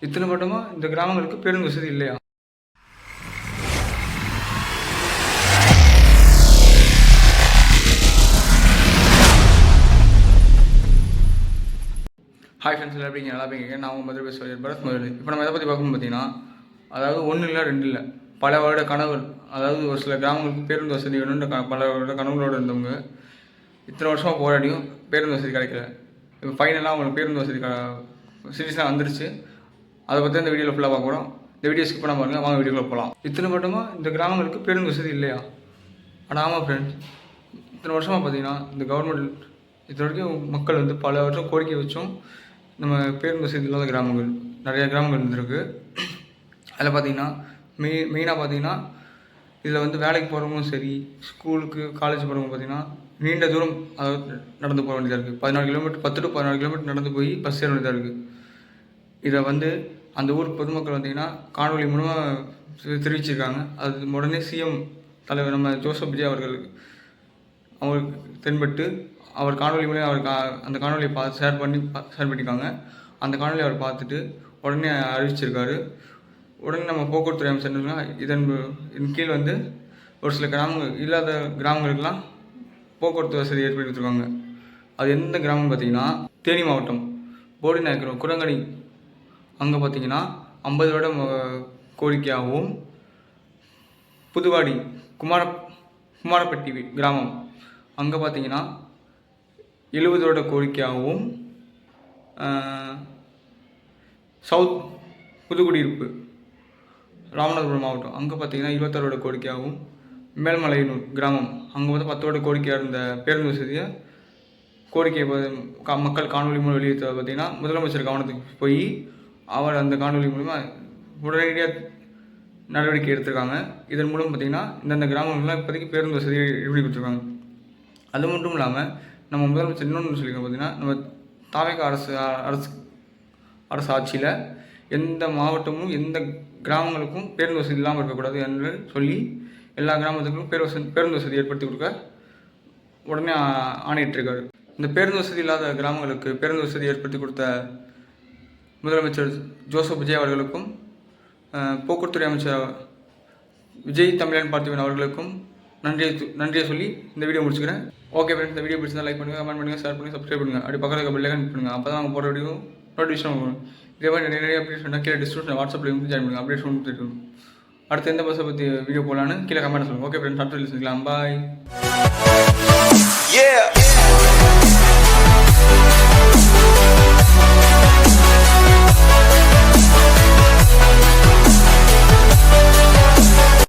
இத்தனை மட்டுமா இந்த கிராமங்களுக்கு பேருந்து வசதி இல்லையா? ஹாய் ஃப்ரெண்ட்ஸ், எல்லாம் எப்படிங்க? நல்லா இருப்பீங்க. நான் உங்கள் மதுரை பேசுகிறேன், பரத் மதுரை. இப்போ நம்ம எதை பற்றி பார்க்கணும்னு பார்த்தீங்கன்னா, அதாவது ஒன்றும் இல்லை, ரெண்டு இல்லை, பல வருட கனவுகள். அதாவது ஒரு சில கிராமங்களுக்கு பேருந்து வசதி வேணுன்ற பல வருட கனவுகளோடு இருந்தவங்க இத்தனை வருஷமாக போராடியும் பேருந்து வசதி கிடைக்கல. இப்போ ஃபைனலாக அவங்களுக்கு பேருந்து வசதி சீரியஸாக வந்துருச்சு. அதை பற்றி இந்த வீடியோவில் ஃபுல்லாக பார்க்க போகிறோம். இந்த வீடியோ ஸ்கிப் பண்ண பாருங்கள், வாங்க வீடியோக்குள்ள போகலாம். இத்தனை மட்டுமா இந்த கிராமங்களுக்கு பேருந்து வசதி இல்லையா? ஆனால் ஆமாம் ஃப்ரெண்ட்ஸ், இத்தனை வருஷமாக பார்த்தீங்கன்னா இந்த கவர்மெண்ட் இது வரைக்கும் மக்கள் வந்து பல வருஷம் கோரிக்கை வச்சும் நம்ம பேருந்து வசதி இல்லாத கிராமங்கள் நிறையா கிராமங்கள் இருந்திருக்கு. அதில் பார்த்திங்கன்னா மெயினாக பார்த்திங்கன்னா இதில் வந்து வேலைக்கு போகிறவங்களும் சரி, ஸ்கூலுக்கு காலேஜ் போகிறவங்க பார்த்திங்கன்னா நீண்ட தூரம் அதாவது நடந்து போக வேண்டியதாக இருக்குது. 14 கிலோமீட்டர் 10 to 14 கிலோமீட்டர் நடந்து போய் பஸ் ஏற வேண்டியதாக இருக்குது. இதை வந்து அந்த ஊர் பொதுமக்கள் பார்த்திங்கன்னா காணொலி மூலமாக தெரிவிச்சிருக்காங்க. அது உடனே சிஎம் தலைவர் நம்ம ஜோசப் விஜய் அவங்களுக்கு தென்பட்டு அவர் காணொலி மூலம் அவருக்கு அந்த காணொலியை ஷேர் பண்ணியிருக்காங்க. அந்த காணொலியை அவர் பார்த்துட்டு உடனே அறிவிச்சிருக்காரு. உடனே நம்ம போக்குவரத்துறை அமைச்சர் இதன் கீழ் வந்து ஒரு சில இல்லாத கிராமங்களுக்கெல்லாம் போக்குவரத்து வசதி ஏற்படுத்தி கொடுத்துருக்காங்க. அது எந்த கிராமம்னு பார்த்தீங்கன்னா தேனி மாவட்டம் போடிநாயக்கனூர் குரங்கணி. அங்கே பார்த்தீங்கன்னா 50 வருடம் கோரிக்கையாகவும், புதுவாடி குமாரப்பட்டி கிராமம் அங்கே பார்த்தீங்கன்னா 70 வருட கோரிக்கையாகவும், சவுத் புதுக்குடியிருப்பு ராமநாதபுரம் மாவட்டம் அங்கே பார்த்தீங்கன்னா 26 வருட கோரிக்கையாகவும், மேல்மலையனூர் கிராமம் அங்கே வந்து 10 வருட கோரிக்கையாக இருந்த பேருந்து வசதியை கோரிக்கை மக்கள் காணொலி மூலம் வெளியிட்ட பார்த்தீங்கன்னா முதலமைச்சர் கவனத்துக்கு போய் அவர் அந்த காணொலி மூலமா உடனடியாக நடவடிக்கை எடுத்திருக்காங்க. இதன் மூலம் பார்த்திங்கன்னா இந்தந்த கிராமங்கள்லாம் இப்போதைக்கு பேருந்து வசதியை எப்படி கொடுத்துருக்காங்க. அது மட்டும் இல்லாமல் நம்ம முதலமைச்சர் இன்னொன்று சொல்லியிருக்கோம் பார்த்திங்கன்னா, நம்ம தாவேகா அரசு ஆட்சியில் எந்த மாவட்டமும் எந்த கிராமங்களுக்கும் பேருந்து வசதி இல்லாமல் இருக்கக்கூடாது என்று சொல்லி எல்லா கிராமத்துக்கும் பேருந்து வசதி ஏற்படுத்தி கொடுக்க உடனே ஆணையிட்டிருக்காரு. இந்த பேருந்து வசதி இல்லாத கிராமங்களுக்கு பேருந்து வசதி ஏற்படுத்தி கொடுத்த முதலமைச்சர் ஜோசப் விஜய் அவர்களுக்கும், போக்குவரத்துறை அமைச்சர் விஜய் தமிழன் பார்த்திபன் அவர்களுக்கும் நன்றியை சொல்லி இந்த வீடியோ முடிச்சுக்கிறேன். ஓகே ஃப்ரெண்ட்ஸ், இந்த வீடியோ பிடிச்சிருந்தா லைக் பண்ணுங்கள், கமெண்ட் பண்ணுங்கள், ஷேர் பண்ணுங்கள், சப்ஸ்கிரைப் பண்ணுங்கள். அப்படி பக்கத்தில் பெல் ஐகான் பண்ணுங்கள். அப்போ தான் நாங்கள் போகிற வீடியோ நோட்டிஃபிகேஷன் வரும். இதே மாதிரி நிறைய அப்டேட்ஸ் பண்ணால் கீழே டிஸ்கிரிப்ஷன் வாட்ஸ்அப்பில் வந்து ஜாயின் பண்ணுங்கள். அப்டேட்ஸ் கொடுத்துட்டு அடுத்து எந்த பஸ்ஸை பற்றி வீடியோ போகலான்னு கீழே கமெண்ட் சொல்லுங்கள். ஓகே ஃப்ரெண்ட்ஸ், அடுத்த வீடியோ சந்திக்கலாம். பாய்.